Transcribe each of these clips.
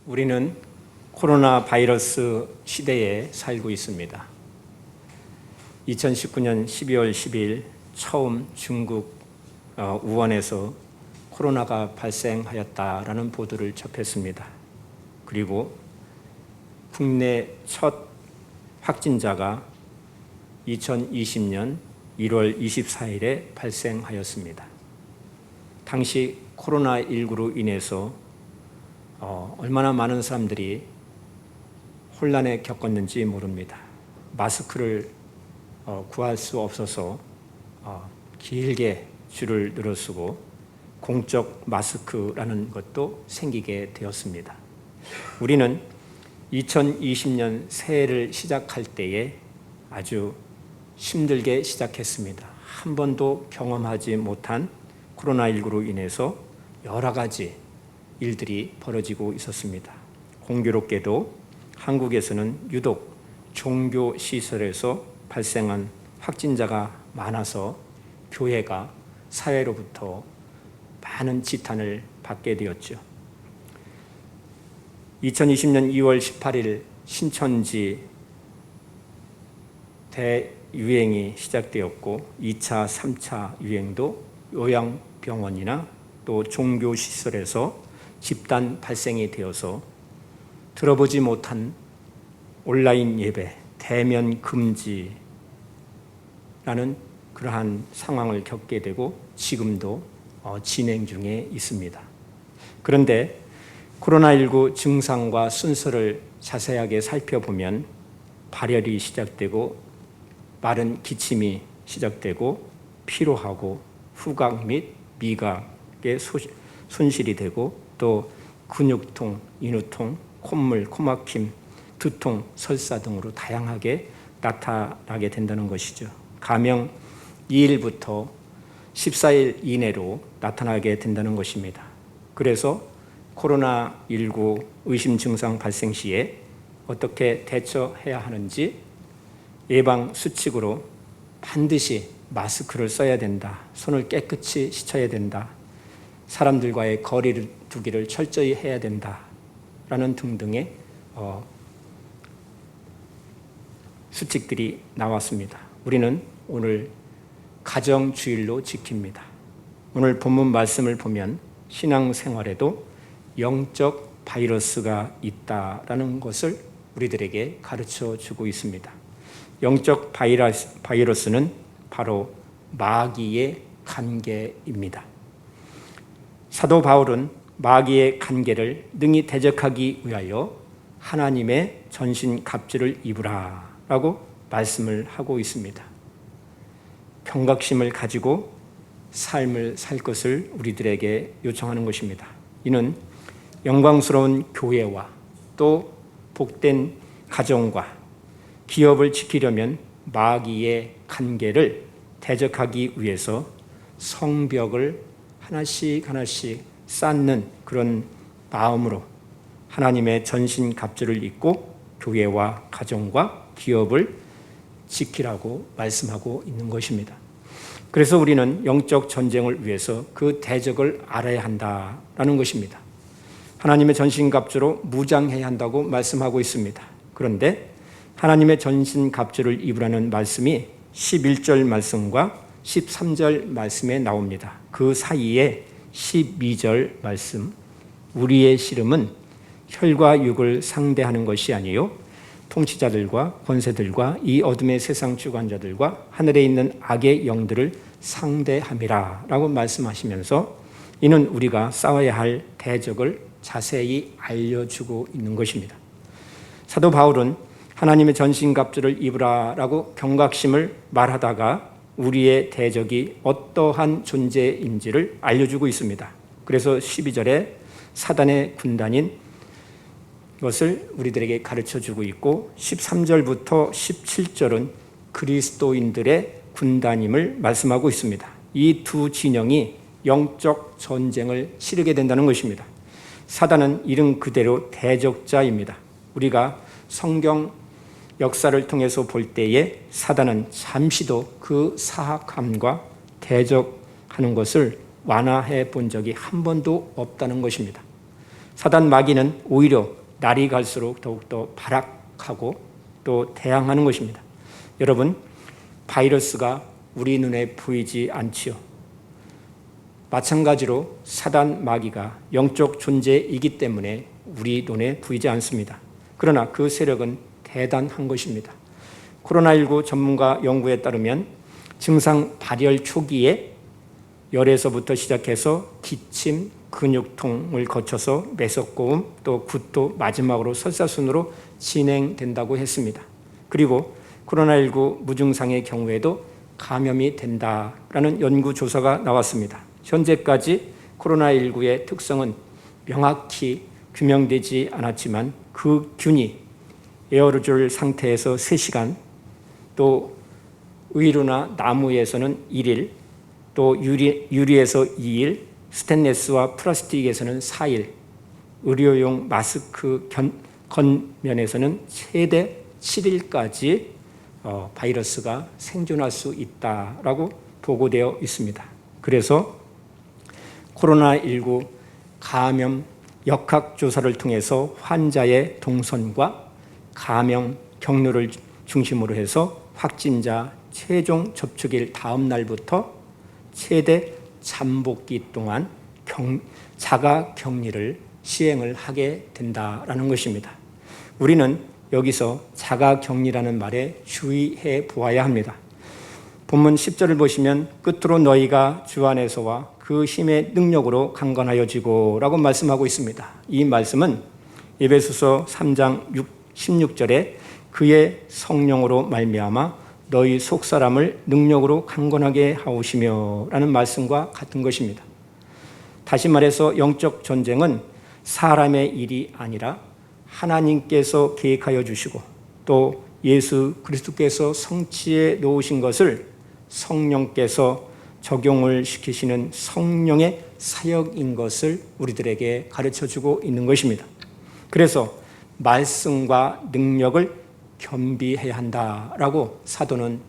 우리는 코로나 바이러스 시대에 살고 있습니다. 2019년 12월 10일 처음 중국 우한에서 코로나가 발생하였다라는 보도를 접했습니다. 그리고 국내 첫 확진자가 2020년 1월 24일에 발생하였습니다. 당시 코로나19로 인해서 얼마나 많은 사람들이 혼란에 겪었는지 모릅니다. 마스크를 구할 수 없어서 길게 줄을 늘어서고 공적 마스크라는 것도 생기게 되었습니다. 우리는 2020년 새해를 시작할 때에 아주 힘들게 시작했습니다. 한 번도 경험하지 못한 코로나19로 인해서 여러 가지 일들이 벌어지고 있었습니다. 공교롭게도 한국에서는 유독 종교시설에서 발생한 확진자가 많아서 교회가 사회로부터 많은 지탄을 받게 되었죠. 2020년 2월 18일 신천지 대유행이 시작되었고 2차, 3차 유행도 요양병원이나 또 종교시설에서 집단 발생이 되어서 들어보지 못한 온라인 예배, 대면 금지라는 그러한 상황을 겪게 되고 지금도 진행 중에 있습니다. 그런데 코로나19 증상과 순서를 자세하게 살펴보면 발열이 시작되고 마른 기침이 시작되고 피로하고 후각 및 미각의 손실이 되고 또 근육통, 인후통, 콧물, 코막힘, 두통, 설사 등으로 다양하게 나타나게 된다는 것이죠. 가명 2일부터 14일 이내로 나타나게 된다는 것입니다. 그래서 코로나19 의심 증상 발생 시에 어떻게 대처해야 하는지 예방 수칙으로 반드시 마스크를 써야 된다. 손을 깨끗이 씻어야 된다. 사람들과의 거리를 두기를 철저히 해야 된다. 라는 등등의 수칙들이 나왔습니다. 우리는 오늘 가정주일로 지킵니다. 오늘 본문 말씀을 보면 신앙생활에도 영적 바이러스가 있다라는 것을 우리들에게 가르쳐 주고 있습니다. 영적 바이러스는 바로 마귀의 관계입니다. 사도 바울은 마귀의 관계를 능히 대적하기 위하여 하나님의 전신갑주를 입으라 라고 말씀을 하고 있습니다. 경각심을 가지고 삶을 살 것을 우리들에게 요청하는 것입니다. 이는 영광스러운 교회와 또 복된 가정과 기업을 지키려면 마귀의 관계를 대적하기 위해서 성벽을 하나씩 쌓는 그런 마음으로 하나님의 전신갑주를 입고 교회와 가정과 기업을 지키라고 말씀하고 있는 것입니다. 그래서 우리는 영적 전쟁을 위해서 그 대적을 알아야 한다라는 것입니다. 하나님의 전신갑주로 무장해야 한다고 말씀하고 있습니다. 그런데 하나님의 전신갑주를 입으라는 말씀이 11절 말씀과 13절 말씀에 나옵니다. 그 사이에 12절 말씀, 우리의 씨름은 혈과 육을 상대하는 것이 아니요 통치자들과 권세들과 이 어둠의 세상 주관자들과 하늘에 있는 악의 영들을 상대함이라 라고 말씀하시면서 이는 우리가 싸워야 할 대적을 자세히 알려주고 있는 것입니다. 사도 바울은 하나님의 전신갑주를 입으라 라고 경각심을 말하다가 우리의 대적이 어떠한 존재인지를 알려주고 있습니다. 그래서 12절에 사단의 군단인 것을 우리들에게 가르쳐주고 있고 13절부터 17절은 그리스도인들의 군단임을 말씀하고 있습니다. 이 두 진영이 영적 전쟁을 치르게 된다는 것입니다. 사단은 이름 그대로 대적자입니다. 우리가 성경 역사를 통해서 볼 때에 사단은 잠시도 그 사악함과 대적하는 것을 완화해 본 적이 한 번도 없다는 것입니다. 사단 마귀는 오히려 날이 갈수록 더욱더 발악하고 또 대항하는 것입니다. 여러분, 바이러스가 우리 눈에 보이지 않지요. 마찬가지로 사단 마귀가 영적 존재이기 때문에 우리 눈에 보이지 않습니다. 그러나 그 세력은 대단한 것입니다. 코로나19 전문가 연구에 따르면 증상 발열 초기에 열에서부터 시작해서 기침, 근육통을 거쳐서 매석고음, 또 구토, 마지막으로 설사순으로 진행된다고 했습니다. 그리고 코로나19 무증상의 경우에도 감염이 된다라는 연구조사가 나왔습니다. 현재까지 코로나19의 특성은 명확히 규명되지 않았지만 그 균이 에어로졸 상태에서 3시간, 또 의류나 나무에서는 1일, 또 유리에서 2일, 스테인레스와 플라스틱에서는 4일, 의료용 마스크 겉면에서는 최대 7일까지 바이러스가 생존할 수 있다라고 보고되어 있습니다. 그래서 코로나19 감염 역학조사를 통해서 환자의 동선과 감염 경로를 중심으로 해서 확진자 최종 접촉일 다음 날부터 최대 잠복기 동안 자가 격리를 시행을 하게 된다라는 것입니다. 우리는 여기서 자가 격리라는 말에 주의해 보아야 합니다. 본문 10절을 보시면 끝으로 너희가 주 안에서와 그 힘의 능력으로 강건하여지고 라고 말씀하고 있습니다. 이 말씀은 에베소서 3장 16절에 그의 성령으로 말미암아 너희 속사람을 능력으로 강건하게 하오시며 라는 말씀과 같은 것입니다. 다시 말해서 영적 전쟁은 사람의 일이 아니라 하나님께서 계획하여 주시고 또 예수 그리스도께서 성취해 놓으신 것을 성령께서 적용을 시키시는 성령의 사역인 것을 우리들에게 가르쳐주고 있는 것입니다. 그래서 말씀과 능력을 겸비해야 한다라고 사도는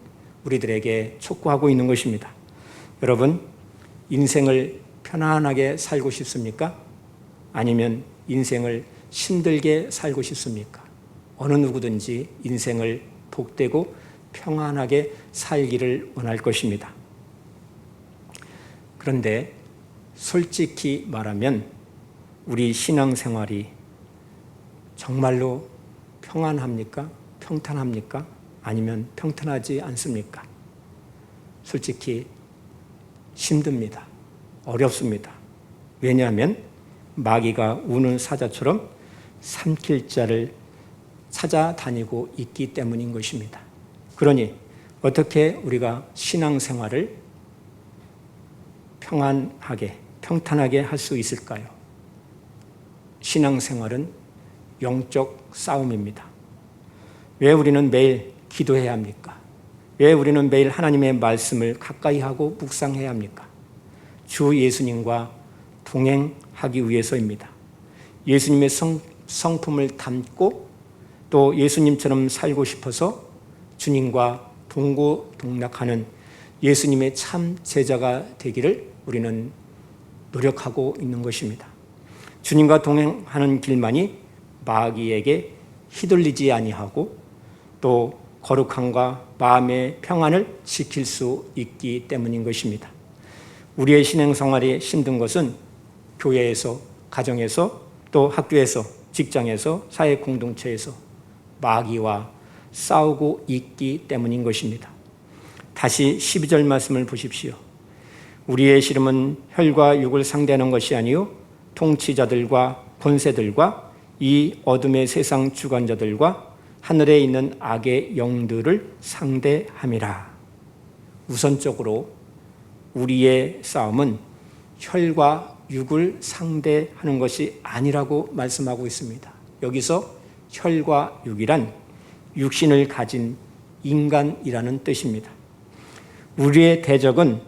우리들에게 촉구하고 있는 것입니다. 여러분, 인생을 편안하게 살고 싶습니까? 아니면 인생을 힘들게 살고 싶습니까? 어느 누구든지 인생을 복되고 평안하게 살기를 원할 것입니다. 그런데 솔직히 말하면 우리 신앙생활이 정말로 평안합니까? 평탄합니까? 아니면 평탄하지 않습니까? 솔직히 힘듭니다. 어렵습니다. 왜냐하면 마귀가 우는 사자처럼 삼킬 자를 찾아다니고 있기 때문인 것입니다. 그러니 어떻게 우리가 신앙생활을 평안하게, 평탄하게 할 수 있을까요? 신앙생활은 영적 싸움입니다. 왜 우리는 매일 기도해야 합니까? 왜 우리는 매일 하나님의 말씀을 가까이 하고 묵상해야 합니까? 주 예수님과 동행하기 위해서입니다. 예수님의 성품을 담고 또 예수님처럼 살고 싶어서 주님과 동고동락하는 예수님의 참 제자가 되기를 우리는 노력하고 있는 것입니다. 주님과 동행하는 길만이 마귀에게 휘둘리지 아니하고 또 거룩함과 마음의 평안을 지킬 수 있기 때문인 것입니다. 우리의 신앙생활이 힘든 것은 교회에서, 가정에서, 또 학교에서, 직장에서, 사회 공동체에서 마귀와 싸우고 있기 때문인 것입니다. 다시 12절 말씀을 보십시오. 우리의 씨름은 혈과 육을 상대하는 것이 아니요 통치자들과 권세들과 이 어둠의 세상 주관자들과 하늘에 있는 악의 영들을 상대함이라. 우선적으로 우리의 싸움은 혈과 육을 상대하는 것이 아니라고 말씀하고 있습니다. 여기서 혈과 육이란 육신을 가진 인간이라는 뜻입니다. 우리의 대적은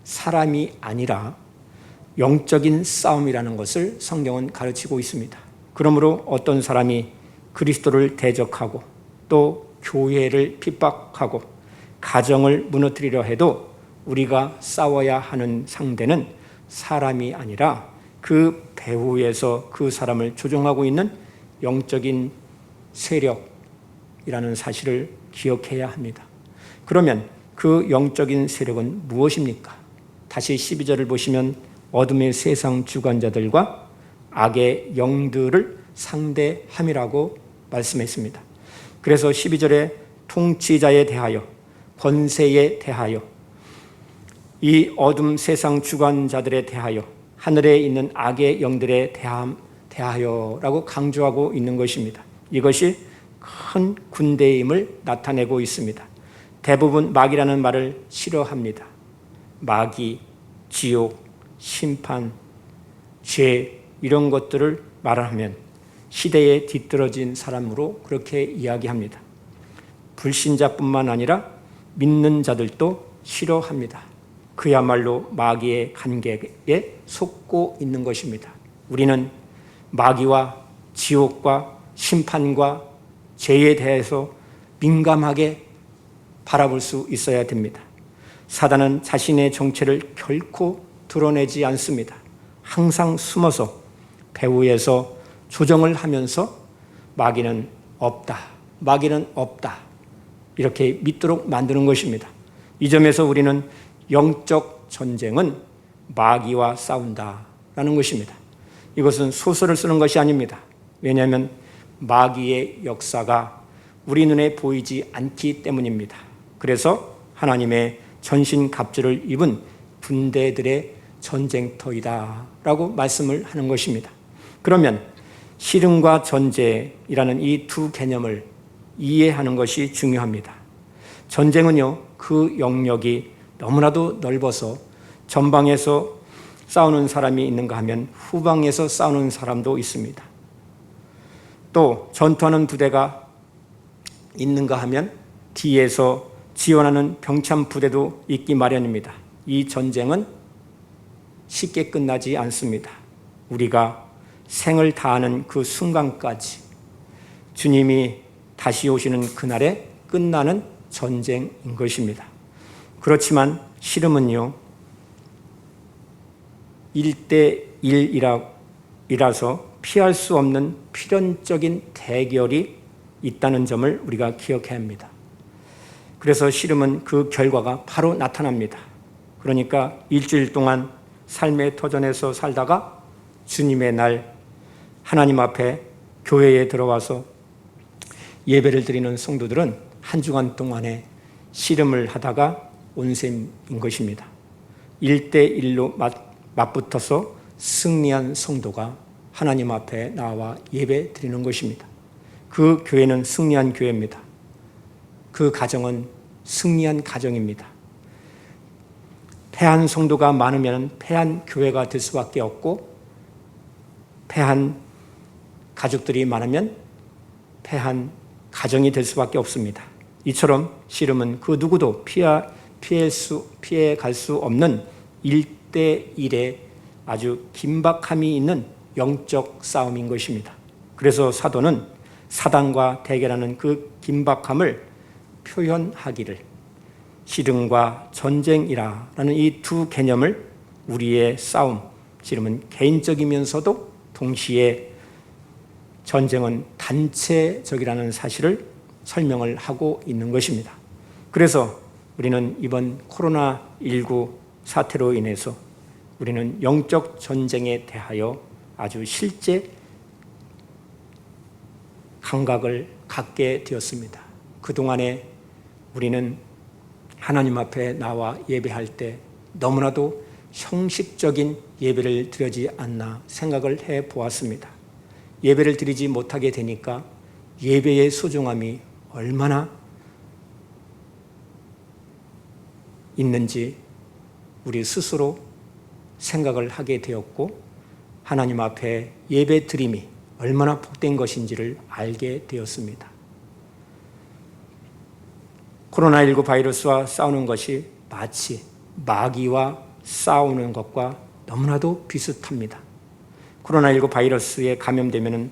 사람이 아니라 영적인 싸움이라는 것을 성경은 가르치고 있습니다. 그러므로 어떤 사람이 그리스도를 대적하고 또 교회를 핍박하고 가정을 무너뜨리려 해도 우리가 싸워야 하는 상대는 사람이 아니라 그 배후에서 그 사람을 조종하고 있는 영적인 세력이라는 사실을 기억해야 합니다. 그러면 그 영적인 세력은 무엇입니까? 다시 12절을 보시면 어둠의 세상 주관자들과 악의 영들을 상대함이라고 말씀했습니다. 그래서 12절에 통치자에 대하여, 권세에 대하여, 이 어둠 세상 주관자들에 대하여, 하늘에 있는 악의 영들에 대하여라고 강조하고 있는 것입니다. 이것이 큰 군대임을 나타내고 있습니다. 대부분 마귀라는 말을 싫어합니다. 마귀, 지옥, 심판, 죄 이런 것들을 말하면 시대에 뒤떨어진 사람으로 그렇게 이야기합니다. 불신자뿐만 아니라 믿는 자들도 싫어합니다. 그야말로 마귀의 간격에 속고 있는 것입니다. 우리는 마귀와 지옥과 심판과 죄에 대해서 민감하게 바라볼 수 있어야 됩니다. 사단은 자신의 정체를 결코 드러내지 않습니다. 항상 숨어서 배후에서 조정을 하면서 마귀는 없다, 마귀는 없다 이렇게 믿도록 만드는 것입니다. 이 점에서 우리는 영적 전쟁은 마귀와 싸운다라는 것입니다. 이것은 소설을 쓰는 것이 아닙니다. 왜냐하면 마귀의 역사가 우리 눈에 보이지 않기 때문입니다. 그래서 하나님의 전신갑주를 입은 군대들의 전쟁터이다라고 말씀을 하는 것입니다. 그러면 씨름과 전쟁이라는 이 두 개념을 이해하는 것이 중요합니다. 전쟁은요, 그 영역이 너무나도 넓어서 전방에서 싸우는 사람이 있는가 하면 후방에서 싸우는 사람도 있습니다. 또 전투하는 부대가 있는가 하면 뒤에서 지원하는 병참 부대도 있기 마련입니다. 이 전쟁은 쉽게 끝나지 않습니다. 우리가 생을 다하는 그 순간까지 주님이 다시 오시는 그날에 끝나는 전쟁인 것입니다. 그렇지만 씨름은요, 1대1이라서 피할 수 없는 필연적인 대결이 있다는 점을 우리가 기억해야 합니다. 그래서 씨름은 그 결과가 바로 나타납니다. 그러니까 일주일 동안 삶의 터전에서 살다가 주님의 날 하나님 앞에 교회에 들어와서 예배를 드리는 성도들은 한 주간 동안에 씨름을 하다가 온 셈인 것입니다. 1대1로 맞붙어서 승리한 성도가 하나님 앞에 나와 예배 드리는 것입니다. 그 교회는 승리한 교회입니다. 그 가정은 승리한 가정입니다. 패한 성도가 많으면 패한 교회가 될 수밖에 없고, 패한 가족들이 많으면 패한 가정이 될 수밖에 없습니다. 이처럼 씨름은 그 누구도 피해갈 수 없는 1대1의 아주 긴박함이 있는 영적 싸움인 것입니다. 그래서 사도는 사단과 대결하는 그 긴박함을 표현하기를 씨름과 전쟁이라는 이 두 개념을 우리의 싸움, 씨름은 개인적이면서도 동시에 전쟁은 단체적이라는 사실을 설명을 하고 있는 것입니다. 그래서 우리는 이번 코로나19 사태로 인해서 우리는 영적 전쟁에 대하여 아주 실제 감각을 갖게 되었습니다. 그동안에 우리는 하나님 앞에 나와 예배할 때 너무나도 형식적인 예배를 드리지 않나 생각을 해보았습니다. 예배를 드리지 못하게 되니까 예배의 소중함이 얼마나 있는지 우리 스스로 생각을 하게 되었고, 하나님 앞에 예배 드림이 얼마나 복된 것인지를 알게 되었습니다. 코로나19 바이러스와 싸우는 것이 마치 마귀와 싸우는 것과 너무나도 비슷합니다. 코로나19 바이러스에 감염되면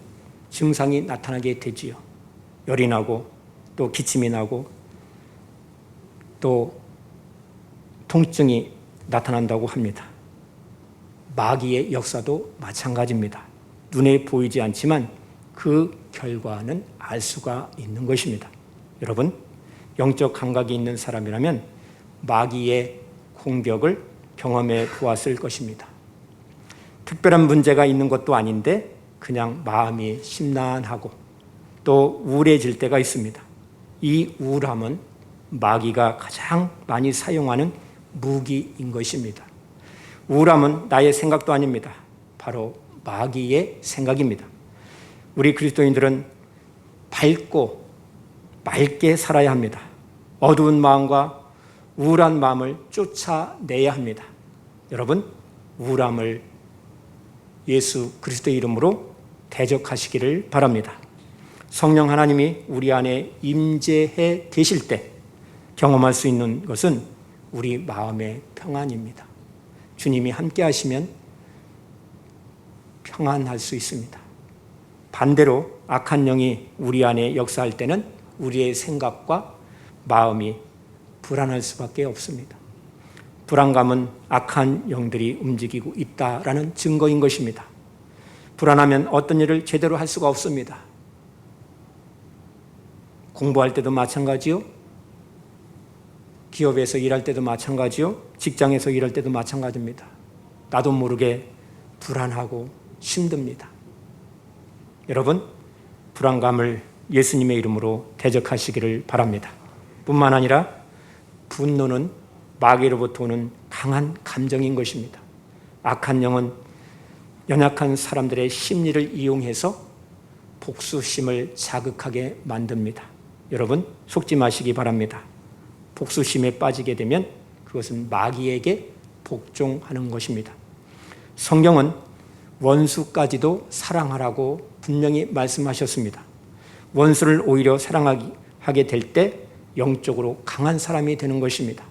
증상이 나타나게 되지요. 열이 나고 또 기침이 나고 또 통증이 나타난다고 합니다. 마귀의 역사도 마찬가지입니다. 눈에 보이지 않지만 그 결과는 알 수가 있는 것입니다. 여러분, 영적 감각이 있는 사람이라면 마귀의 공격을 경험해 보았을 것입니다. 특별한 문제가 있는 것도 아닌데 그냥 마음이 심란하고 또 우울해질 때가 있습니다. 이 우울함은 마귀가 가장 많이 사용하는 무기인 것입니다. 우울함은 나의 생각도 아닙니다. 바로 마귀의 생각입니다. 우리 그리스도인들은 밝고 맑게 살아야 합니다. 어두운 마음과 우울한 마음을 쫓아내야 합니다. 여러분, 우울함을 예수 그리스도의 이름으로 대적하시기를 바랍니다. 성령 하나님이 우리 안에 임재해 계실 때 경험할 수 있는 것은 우리 마음의 평안입니다. 주님이 함께 하시면 평안할 수 있습니다. 반대로 악한 영이 우리 안에 역사할 때는 우리의 생각과 마음이 불안할 수밖에 없습니다. 불안감은 악한 영들이 움직이고 있다라는 증거인 것입니다. 불안하면 어떤 일을 제대로 할 수가 없습니다. 공부할 때도 마찬가지요. 기업에서 일할 때도 마찬가지요. 직장에서 일할 때도 마찬가지입니다. 나도 모르게 불안하고 힘듭니다. 여러분, 불안감을 예수님의 이름으로 대적하시기를 바랍니다. 뿐만 아니라 분노는 마귀로부터 오는 강한 감정인 것입니다. 악한 영은 연약한 사람들의 심리를 이용해서 복수심을 자극하게 만듭니다. 여러분, 속지 마시기 바랍니다. 복수심에 빠지게 되면 그것은 마귀에게 복종하는 것입니다. 성경은 원수까지도 사랑하라고 분명히 말씀하셨습니다. 원수를 오히려 사랑하게 될 때 영적으로 강한 사람이 되는 것입니다.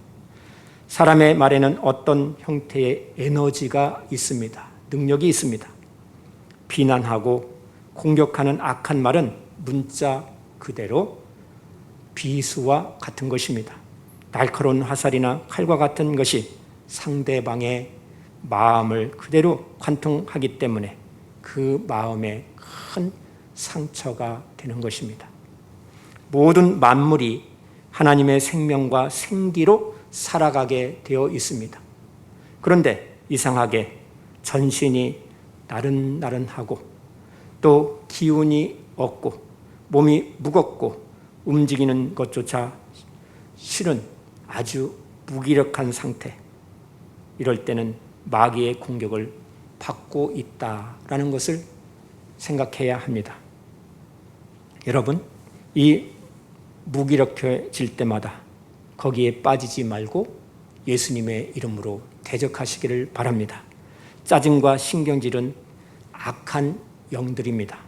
사람의 말에는 어떤 형태의 에너지가 있습니다. 능력이 있습니다. 비난하고 공격하는 악한 말은 문자 그대로 비수와 같은 것입니다. 날카로운 화살이나 칼과 같은 것이 상대방의 마음을 그대로 관통하기 때문에 그 마음에 큰 상처가 되는 것입니다. 모든 만물이 하나님의 생명과 생기로 살아가게 되어 있습니다. 그런데 이상하게 전신이 나른나른하고 또 기운이 없고 몸이 무겁고 움직이는 것조차 싫은 아주 무기력한 상태, 이럴 때는 마귀의 공격을 받고 있다라는 것을 생각해야 합니다. 여러분, 이 무기력해질 때마다 거기에 빠지지 말고 예수님의 이름으로 대적하시기를 바랍니다. 짜증과 신경질은 악한 영들입니다.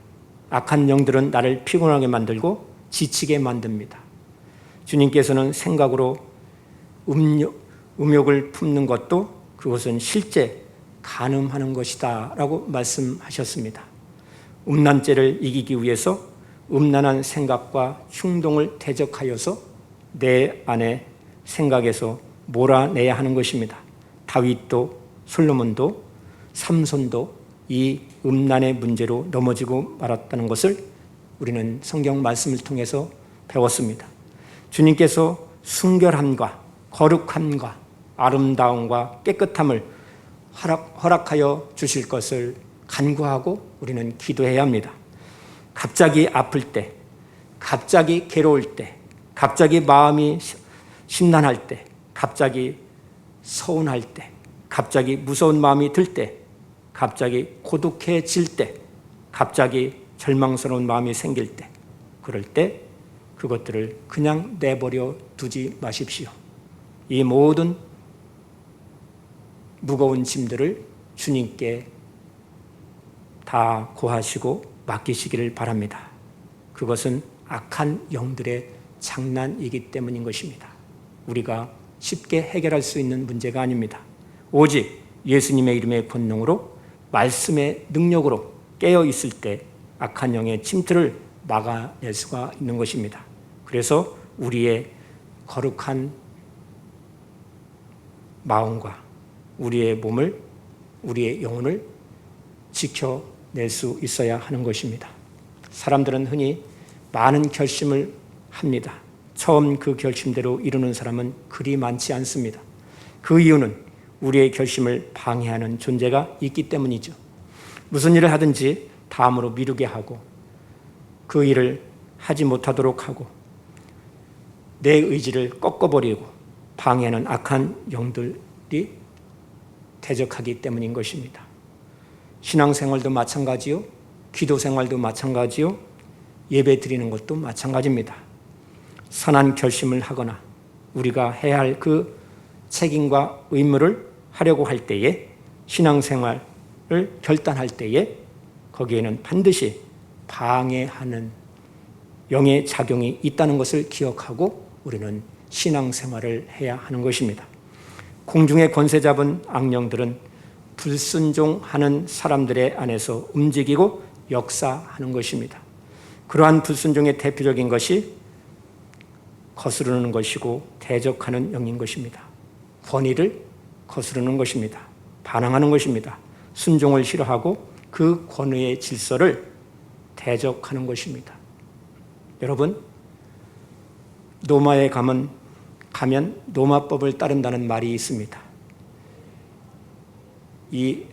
악한 영들은 나를 피곤하게 만들고 지치게 만듭니다. 주님께서는 생각으로 음욕을 품는 것도 그것은 실제 간음하는 것이다 라고 말씀하셨습니다. 음란죄를 이기기 위해서 음란한 생각과 충동을 대적하여서 내 안에 생각에서 몰아내야 하는 것입니다. 다윗도 솔로몬도 삼손도 이 음란의 문제로 넘어지고 말았다는 것을 우리는 성경 말씀을 통해서 배웠습니다. 주님께서 순결함과 거룩함과 아름다움과 깨끗함을 허락하여 주실 것을 간구하고 우리는 기도해야 합니다. 갑자기 아플 때, 갑자기 괴로울 때, 갑자기 마음이 심란할 때, 갑자기 서운할 때, 갑자기 무서운 마음이 들 때, 갑자기 고독해질 때, 갑자기 절망스러운 마음이 생길 때, 그럴 때 그것들을 그냥 내버려 두지 마십시오. 이 모든 무거운 짐들을 주님께 다 고하시고 맡기시기를 바랍니다. 그것은 악한 영들의 장난이기 때문인 것입니다. 우리가 쉽게 해결할 수 있는 문제가 아닙니다. 오직 예수님의 이름의 권능으로 말씀의 능력으로 깨어 있을 때 악한 영의 침투를 막아낼 수가 있는 것입니다. 그래서 우리의 거룩한 마음과 우리의 몸을 우리의 영혼을 지켜낼 수 있어야 하는 것입니다. 사람들은 흔히 많은 결심을 합니다. 처음 그 결심대로 이루는 사람은 그리 많지 않습니다. 그 이유는 우리의 결심을 방해하는 존재가 있기 때문이죠. 무슨 일을 하든지 다음으로 미루게 하고 그 일을 하지 못하도록 하고 내 의지를 꺾어버리고 방해하는 악한 영들이 대적하기 때문인 것입니다. 신앙생활도 마찬가지요. 기도생활도 마찬가지요. 예배 드리는 것도 마찬가지입니다. 선한 결심을 하거나 우리가 해야 할 그 책임과 의무를 하려고 할 때에 신앙생활을 결단할 때에 거기에는 반드시 방해하는 영의 작용이 있다는 것을 기억하고 우리는 신앙생활을 해야 하는 것입니다. 공중의 권세 잡은 악령들은 불순종하는 사람들의 안에서 움직이고 역사하는 것입니다. 그러한 불순종의 대표적인 것이 거스르는 것이고 대적하는 영인 것입니다. 권위를 거스르는 것입니다. 반항하는 것입니다. 순종을 싫어하고 그 권위의 질서를 대적하는 것입니다. 여러분, 로마에 가면 로마법을 따른다는 말이 있습니다. 이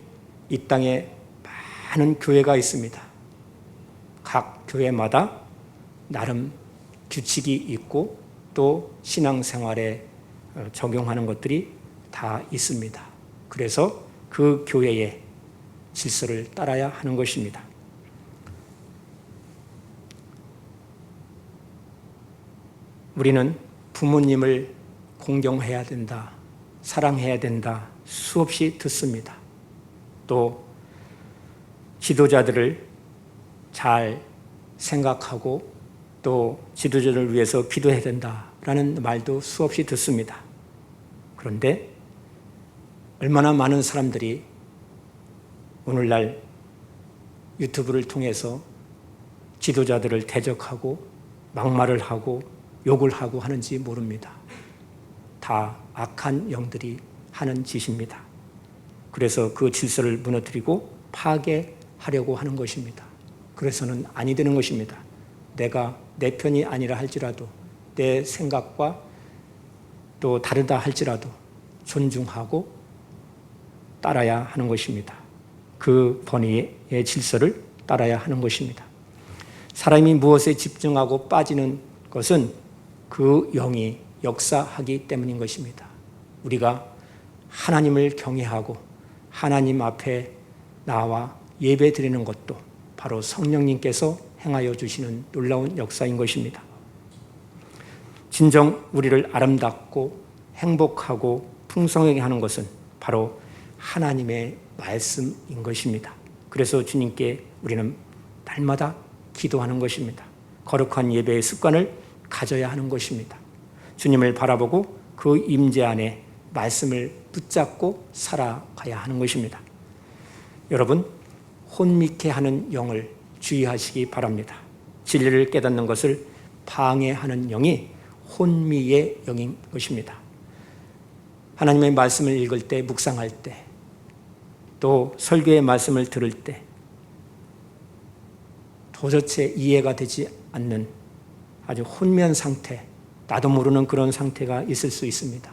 땅에 많은 교회가 있습니다. 각 교회마다 나름 규칙이 있고 또 신앙생활에 적용하는 것들이 다 있습니다. 그래서 그 교회의 질서를 따라야 하는 것입니다. 우리는 부모님을 공경해야 된다, 사랑해야 된다 수없이 듣습니다. 또 지도자들을 잘 생각하고 또 지도자를 위해서 기도해야 된다라는 말도 수없이 듣습니다. 그런데 얼마나 많은 사람들이 오늘날 유튜브를 통해서 지도자들을 대적하고 막말을 하고 욕을 하고 하는지 모릅니다. 다 악한 영들이 하는 짓입니다. 그래서 그 질서를 무너뜨리고 파괴하려고 하는 것입니다. 그래서는 아니 되는 것입니다. 내가 내 편이 아니라 할지라도 내 생각과 또 다르다 할지라도 존중하고 따라야 하는 것입니다. 그 번뇌의 질서를 따라야 하는 것입니다. 사람이 무엇에 집중하고 빠지는 것은 그 영이 역사하기 때문인 것입니다. 우리가 하나님을 경외하고 하나님 앞에 나와 예배 드리는 것도 바로 성령님께서 행하여 주시는 놀라운 역사인 것입니다. 진정 우리를 아름답고 행복하고 풍성하게 하는 것은 바로 하나님의 말씀인 것입니다. 그래서 주님께 우리는 날마다 기도하는 것입니다. 거룩한 예배의 습관을 가져야 하는 것입니다. 주님을 바라보고 그 임재 안에 말씀을 붙잡고 살아가야 하는 것입니다. 여러분, 혼미케 하는 영을 주의하시기 바랍니다. 진리를 깨닫는 것을 방해하는 영이 혼미의 영인 것입니다. 하나님의 말씀을 읽을 때, 묵상할 때, 또 설교의 말씀을 들을 때 도대체 이해가 되지 않는 아주 혼미한 상태, 나도 모르는 그런 상태가 있을 수 있습니다.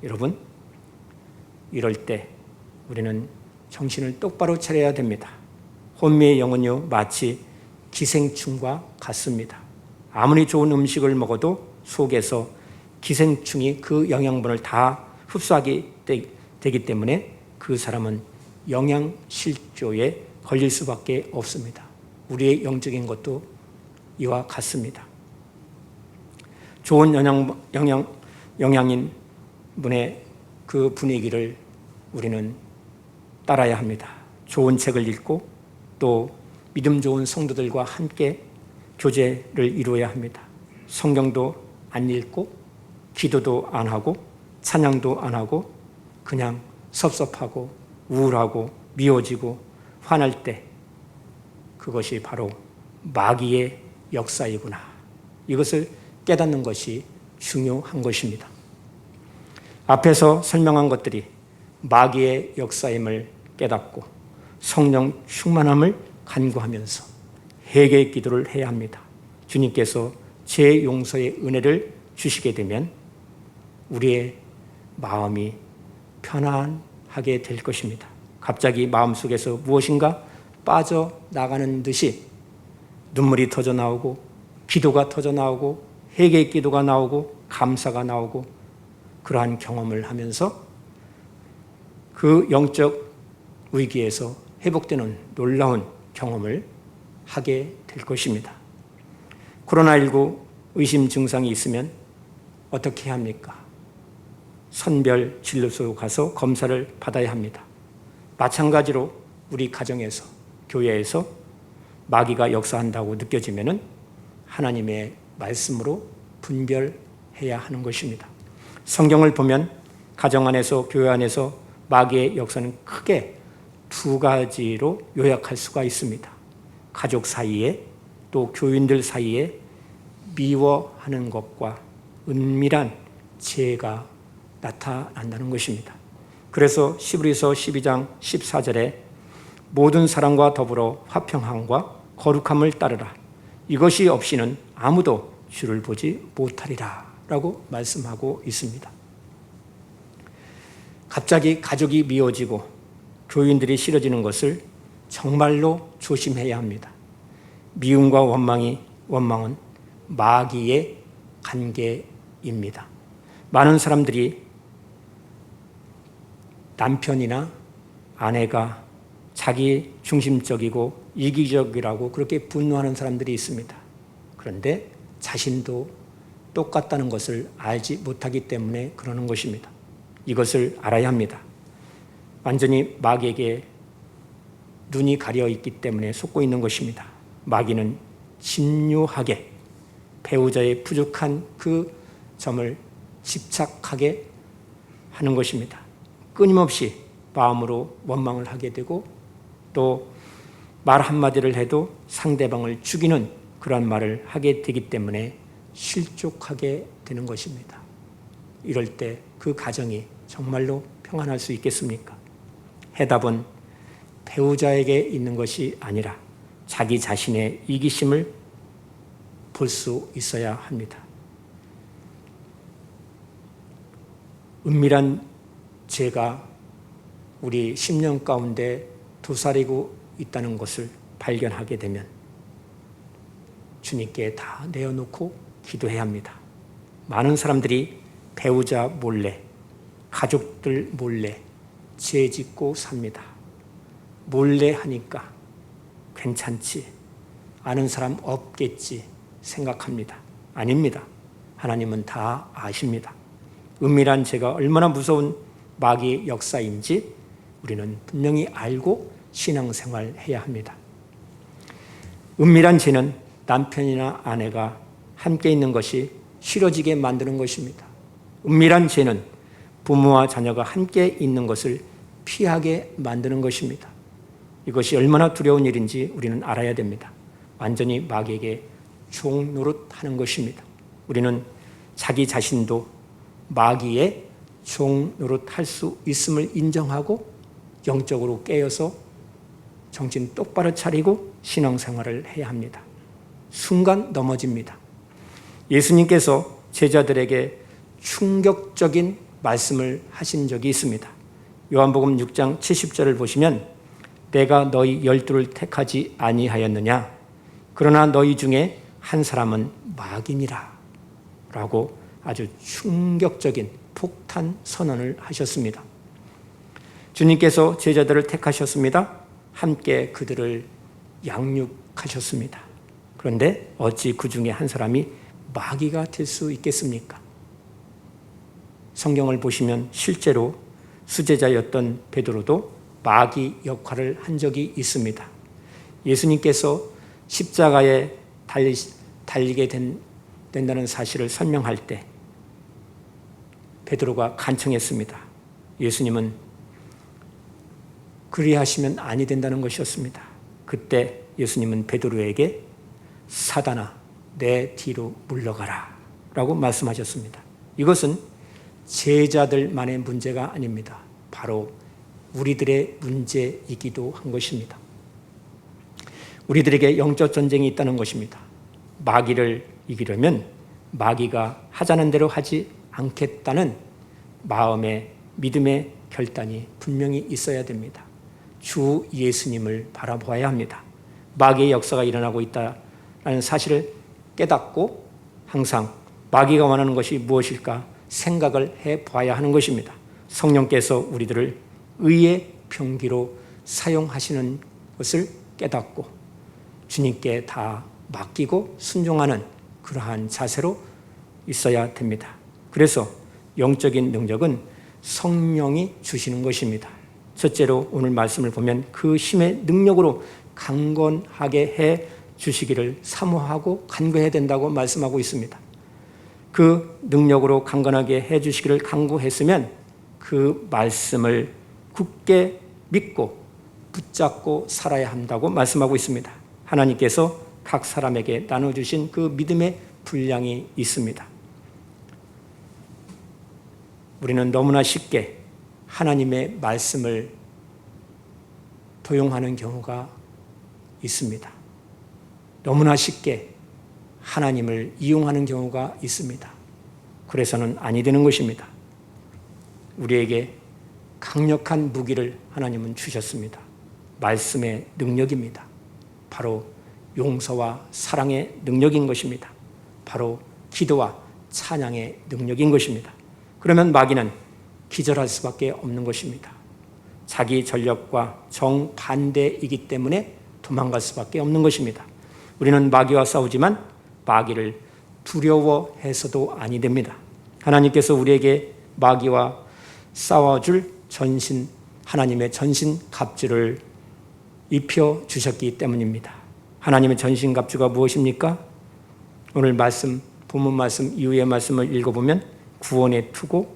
여러분, 이럴 때 우리는 정신을 똑바로 차려야 됩니다. 혼미의 영은요, 마치 기생충과 같습니다. 아무리 좋은 음식을 먹어도 속에서 기생충이 그 영양분을 다 흡수하게 되기 때문에 그 사람은 영양실조에 걸릴 수밖에 없습니다. 우리의 영적인 것도 이와 같습니다. 좋은 영양인 분의 그 분위기를 우리는 따라야 합니다. 좋은 책을 읽고 또 믿음 좋은 성도들과 함께 교제를 이루어야 합니다. 성경도 안 읽고 기도도 안 하고 찬양도 안 하고 그냥 섭섭하고 우울하고 미워지고 화날 때 그것이 바로 마귀의 역사이구나. 이것을 깨닫는 것이 중요한 것입니다. 앞에서 설명한 것들이 마귀의 역사임을 깨닫고 성령 충만함을 간구하면서 회개 기도를 해야 합니다. 주님께서 죄 용서의 은혜를 주시게 되면 우리의 마음이 편안하게 될 것입니다. 갑자기 마음속에서 무엇인가 빠져나가는 듯이 눈물이 터져 나오고 기도가 터져 나오고 회개의 기도가 나오고 감사가 나오고 그러한 경험을 하면서 그 영적 위기에서 회복되는 놀라운 경험을 하게 될 것입니다. 코로나19 의심 증상이 있으면 어떻게 해야 합니까? 선별 진료소에 가서 검사를 받아야 합니다. 마찬가지로 우리 가정에서, 교회에서 마귀가 역사한다고 느껴지면은 하나님의 말씀으로 분별해야 하는 것입니다. 성경을 보면 가정 안에서, 교회 안에서 마귀의 역사는 크게 두 가지로 요약할 수가 있습니다. 가족 사이에 또 교인들 사이에 미워하는 것과 은밀한 죄가 나타난다는 것입니다. 그래서 히브리서 12장 14절에 모든 사람과 더불어 화평함과 거룩함을 따르라. 이것이 없이는 아무도 주를 보지 못하리라 라고 말씀하고 있습니다. 갑자기 가족이 미워지고 교인들이 싫어지는 것을 정말로 조심해야 합니다. 미움과 원망은 마귀의 관계입니다. 많은 사람들이 남편이나 아내가 자기 중심적이고 이기적이라고 그렇게 분노하는 사람들이 있습니다. 그런데 자신도 똑같다는 것을 알지 못하기 때문에 그러는 것입니다. 이것을 알아야 합니다. 완전히 마귀에게 눈이 가려 있기 때문에 속고 있는 것입니다. 마귀는 집요하게 배우자의 부족한 그 점을 집착하게 하는 것입니다. 끊임없이 마음으로 원망을 하게 되고 또 말 한마디를 해도 상대방을 죽이는 그런 말을 하게 되기 때문에 실족하게 되는 것입니다. 이럴 때 그 가정이 정말로 평안할 수 있겠습니까? 해답은 배우자에게 있는 것이 아니라 자기 자신의 이기심을 볼 수 있어야 합니다. 은밀한 죄가 우리 심령 가운데 도사리고 있다는 것을 발견하게 되면 주님께 다 내어놓고 기도해야 합니다. 많은 사람들이 배우자 몰래, 가족들 몰래 죄 짓고 삽니다. 몰래 하니까 괜찮지, 아는 사람 없겠지 생각합니다. 아닙니다. 하나님은 다 아십니다. 은밀한 죄가 얼마나 무서운 마귀의 역사인지 우리는 분명히 알고 신앙생활 해야 합니다. 은밀한 죄는 남편이나 아내가 함께 있는 것이 싫어지게 만드는 것입니다. 은밀한 죄는 부모와 자녀가 함께 있는 것을 피하게 만드는 것입니다. 이것이 얼마나 두려운 일인지 우리는 알아야 됩니다. 완전히 마귀에게 종노릇하는 것입니다. 우리는 자기 자신도 마귀의 종노릇할 수 있음을 인정하고 영적으로 깨어서 정신 똑바로 차리고 신앙생활을 해야 합니다. 순간 넘어집니다. 예수님께서 제자들에게 충격적인 말씀을 하신 적이 있습니다. 요한복음 6장 70절을 보시면 내가 너희 12를 택하지 아니하였느냐? 그러나 너희 중에 한 사람은 마귀니라 라고 아주 충격적인 폭탄 선언을 하셨습니다. 주님께서 제자들을 택하셨습니다. 함께 그들을 양육하셨습니다. 그런데 어찌 그 중에 한 사람이 마귀가 될 수 있겠습니까? 성경을 보시면 실제로 수제자였던 베드로도 마귀 역할을 한 적이 있습니다. 예수님께서 십자가에 달리게 된다는 사실을 설명할 때 베드로가 간청했습니다. 예수님은 그리하시면 아니 된다는 것이었습니다. 그때 예수님은 베드로에게 사단아 내 뒤로 물러가라 라고 말씀하셨습니다. 이것은 제자들만의 문제가 아닙니다. 바로 우리들의 문제이기도 한 것입니다. 우리들에게 영적 전쟁이 있다는 것입니다. 마귀를 이기려면 마귀가 하자는 대로 하지 않겠다는 마음의 믿음의 결단이 분명히 있어야 됩니다. 주 예수님을 바라보아야 합니다. 마귀의 역사가 일어나고 있다는 사실을 깨닫고 항상 마귀가 원하는 것이 무엇일까 생각을 해봐야 하는 것입니다. 성령께서 우리들을 의의 병기로 사용하시는 것을 깨닫고 주님께 다 맡기고 순종하는 그러한 자세로 있어야 됩니다. 그래서 영적인 능력은 성령이 주시는 것입니다. 첫째로 오늘 말씀을 보면 그 힘의 능력으로 강건하게 해 주시기를 사모하고 간구해야 된다고 말씀하고 있습니다. 그 능력으로 강건하게 해 주시기를 간구했으면 그 말씀을 굳게 믿고 붙잡고 살아야 한다고 말씀하고 있습니다. 하나님께서 각 사람에게 나눠주신 그 믿음의 분량이 있습니다. 우리는 너무나 쉽게 하나님의 말씀을 도용하는 경우가 있습니다. 너무나 쉽게 하나님을 이용하는 경우가 있습니다. 그래서는 아니 되는 것입니다. 우리에게 강력한 무기를 하나님은 주셨습니다. 말씀의 능력입니다. 바로 용서와 사랑의 능력인 것입니다. 바로 기도와 찬양의 능력인 것입니다. 그러면 마귀는 기절할 수밖에 없는 것입니다. 자기 전력과 정반대이기 때문에 도망갈 수밖에 없는 것입니다. 우리는 마귀와 싸우지만 마귀를 두려워해서도 아니 됩니다. 하나님께서 우리에게 마귀와 싸워줄 전신, 하나님의 전신 갑주를 입혀주셨기 때문입니다. 하나님의 전신 갑주가 무엇입니까? 오늘 말씀, 본문 말씀 이후의 말씀을 읽어보면 구원의 투구,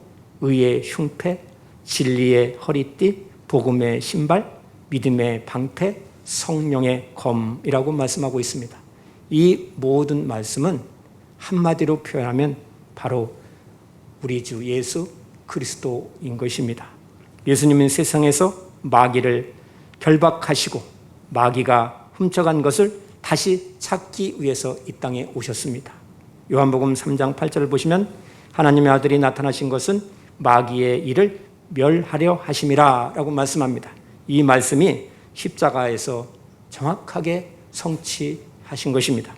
의의 흉패, 진리의 허리띠, 복음의 신발, 믿음의 방패, 성령의 검이라고 말씀하고 있습니다. 이 모든 말씀은 한마디로 표현하면 바로 우리 주 예수 그리스도인 것입니다. 예수님은 세상에서 마귀를 결박하시고 마귀가 훔쳐간 것을 다시 찾기 위해서 이 땅에 오셨습니다. 요한복음 3장 8절을 보시면 하나님의 아들이 나타나신 것은 마귀의 일을 멸하려 하심이라 라고 말씀합니다. 이 말씀이 십자가에서 정확하게 성취하신 것입니다.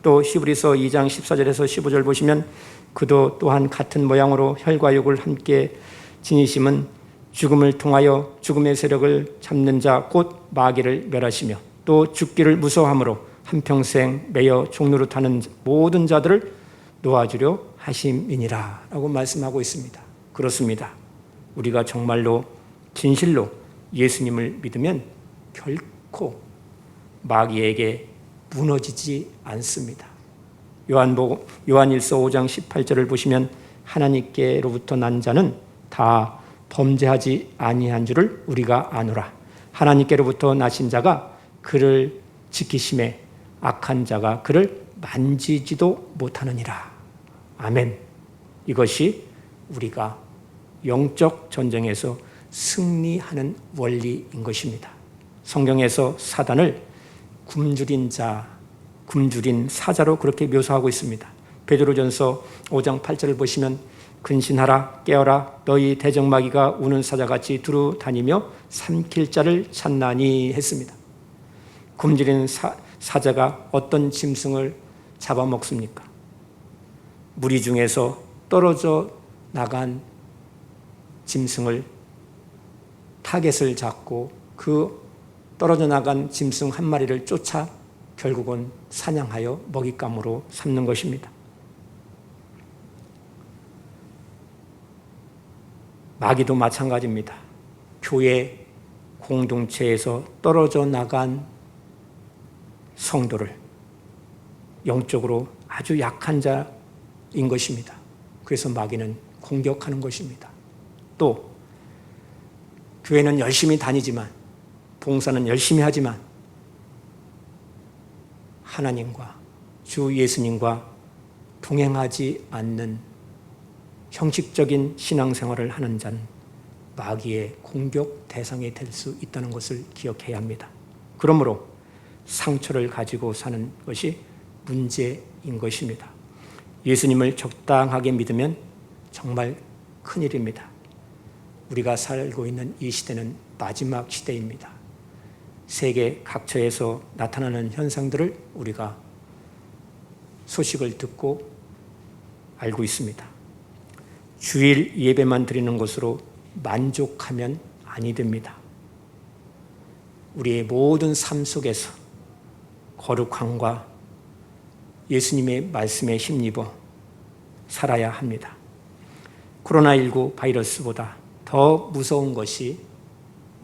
또 히브리서 2장 14절에서 15절 보시면 그도 또한 같은 모양으로 혈과 육을 함께 지니심은 죽음을 통하여 죽음의 세력을 잡는 자 곧 마귀를 멸하시며 또 죽기를 무서워함으로 한평생 매여 종로로 타는 모든 자들을 놓아주려 하심이니라 라고 말씀하고 있습니다. 그렇습니다. 우리가 정말로 진실로 예수님을 믿으면 결코 마귀에게 무너지지 않습니다. 요한일서 5장 18절을 보시면 하나님께로부터 난 자는 다 범죄하지 아니한 줄을 우리가 아노라. 하나님께로부터 나신 자가 그를 지키심에 악한 자가 그를 만지지도 못하느니라. 아멘. 이것이 우리가 영적 전쟁에서 승리하는 원리인 것입니다. 성경에서 사단을 굶주린 자, 굶주린 사자로 그렇게 묘사하고 있습니다. 베드로전서 5장 8절을 보시면 근신하라 깨어라 너희 대적마귀가 우는 사자같이 두루 다니며 삼킬 자를 찾나니 했습니다. 굶주린 사자가 어떤 짐승을 잡아먹습니까? 무리 중에서 떨어져 나간 짐승을 타겟을 잡고 그 떨어져 나간 짐승 한 마리를 쫓아 결국은 사냥하여 먹잇감으로 삼는 것입니다. 마귀도 마찬가지입니다. 교회 공동체에서 떨어져 나간 성도를 영적으로 아주 약한 자인 것입니다. 그래서 마귀는 공격하는 것입니다. 또 교회는 열심히 다니지만 봉사는 열심히 하지만 하나님과 주 예수님과 동행하지 않는 형식적인 신앙생활을 하는 자는 마귀의 공격 대상이 될 수 있다는 것을 기억해야 합니다. 그러므로 상처를 가지고 사는 것이 문제인 것입니다. 예수님을 적당하게 믿으면 정말 큰일입니다. 우리가 살고 있는 이 시대는 마지막 시대입니다. 세계 각처에서 나타나는 현상들을 우리가 소식을 듣고 알고 있습니다. 주일 예배만 드리는 것으로 만족하면 아니 됩니다. 우리의 모든 삶 속에서 거룩함과 예수님의 말씀에 힘입어 살아야 합니다. 코로나19 바이러스보다 더 무서운 것이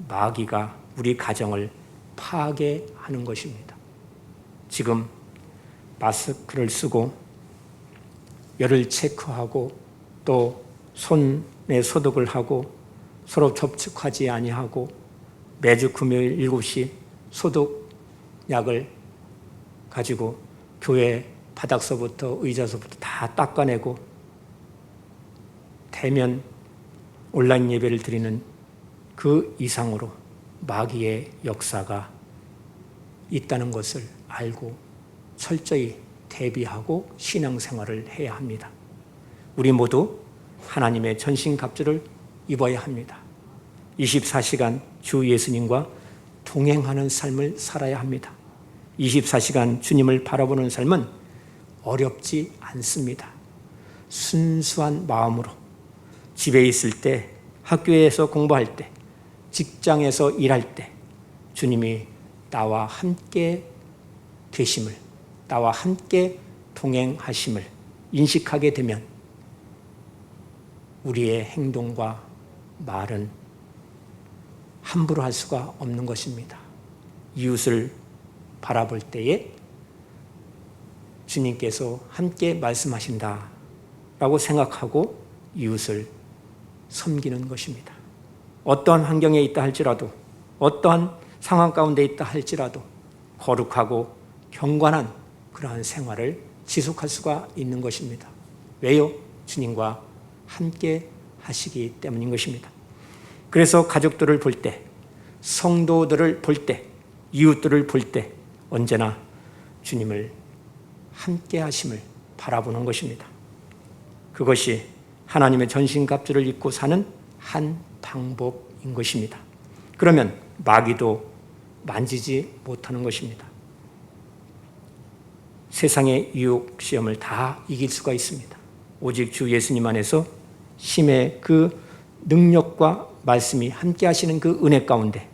마귀가 우리 가정을 파괴하는 것입니다. 지금 마스크를 쓰고 열을 체크하고 또 손에 소독을 하고 서로 접촉하지 아니하고 매주 금요일 7시 소독약을 가지고 교회 바닥서부터 의자서부터 다 닦아내고 대면 온라인 예배를 드리는 그 이상으로 마귀의 역사가 있다는 것을 알고 철저히 대비하고 신앙생활을 해야 합니다. 우리 모두 하나님의 전신갑주를 입어야 합니다. 24시간 주 예수님과 동행하는 삶을 살아야 합니다. 24시간 주님을 바라보는 삶은 어렵지 않습니다. 순수한 마음으로 집에 있을 때, 학교에서 공부할 때, 직장에서 일할 때 주님이 나와 함께 계심을, 나와 함께 동행하심을 인식하게 되면 우리의 행동과 말은 함부로 할 수가 없는 것입니다. 이웃을 바라볼 때에 주님께서 함께 말씀하신다라고 생각하고 이웃을 섬기는 것입니다. 어떠한 환경에 있다 할지라도, 어떠한 상황 가운데 있다 할지라도 거룩하고 경건한 그러한 생활을 지속할 수가 있는 것입니다. 왜요? 주님과 함께 하시기 때문인 것입니다. 그래서 가족들을 볼 때, 성도들을 볼 때, 이웃들을 볼 때 언제나 주님을 함께 하심을 바라보는 것입니다. 그것이 하나님의 전신갑주를 입고 사는 한 방법인 것입니다. 그러면 마귀도 만지지 못하는 것입니다. 세상의 유혹 시험을 다 이길 수가 있습니다. 오직 주 예수님 안에서 힘의 그 능력과 말씀이 함께 하시는 그 은혜 가운데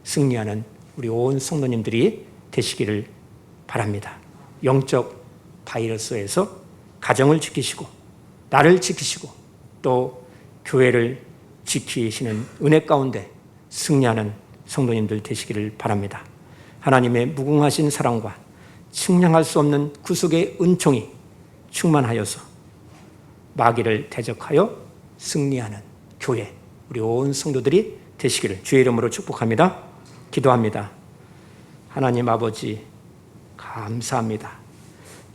승리하는 우리 온 성도님들이 되시기를 바랍니다. 영적 바이러스에서 가정을 지키시고 나를 지키시고 또 교회를 지키시는 은혜 가운데 승리하는 성도님들 되시기를 바랍니다. 하나님의 무궁하신 사랑과 측량할 수 없는 구속의 은총이 충만하여서 마귀를 대적하여 승리하는 교회, 우리 온 성도들이 되시기를 주의 이름으로 축복합니다. 기도합니다. 하나님 아버지 감사합니다.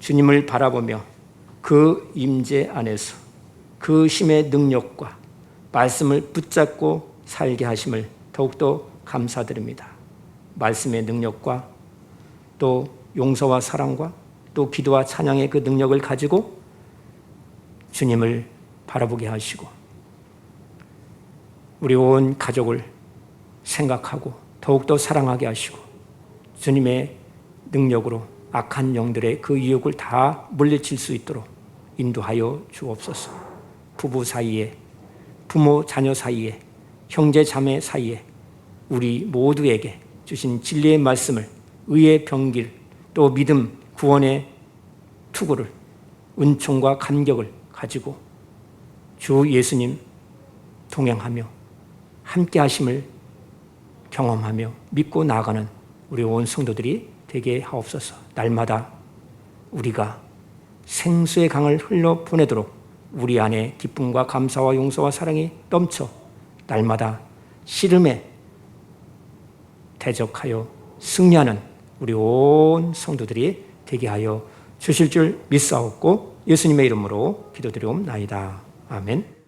주님을 바라보며 그 임재 안에서 그 힘의 능력과 말씀을 붙잡고 살게 하심을 더욱더 감사드립니다. 말씀의 능력과 또 용서와 사랑과 또 기도와 찬양의 그 능력을 가지고 주님을 바라보게 하시고 우리 온 가족을 생각하고 더욱더 사랑하게 하시고 주님의 능력으로 악한 영들의 그 유혹을 다 물리칠 수 있도록 인도하여 주옵소서. 부부 사이에, 부모 자녀 사이에, 형제 자매 사이에 우리 모두에게 주신 진리의 말씀을, 의의 병길, 또 믿음, 구원의 투구를, 은총과 감격을 가지고 주 예수님 동행하며 함께 하심을 경험하며 믿고 나아가는 우리 온 성도들이 되게 하옵소서. 날마다 우리가 생수의 강을 흘러 보내도록 우리 안에 기쁨과 감사와 용서와 사랑이 넘쳐 날마다 씨름에 대적하여 승리하는 우리 온 성도들이 되게 하여 주실 줄 믿사옵고 예수님의 이름으로 기도드리옵나이다. 아멘.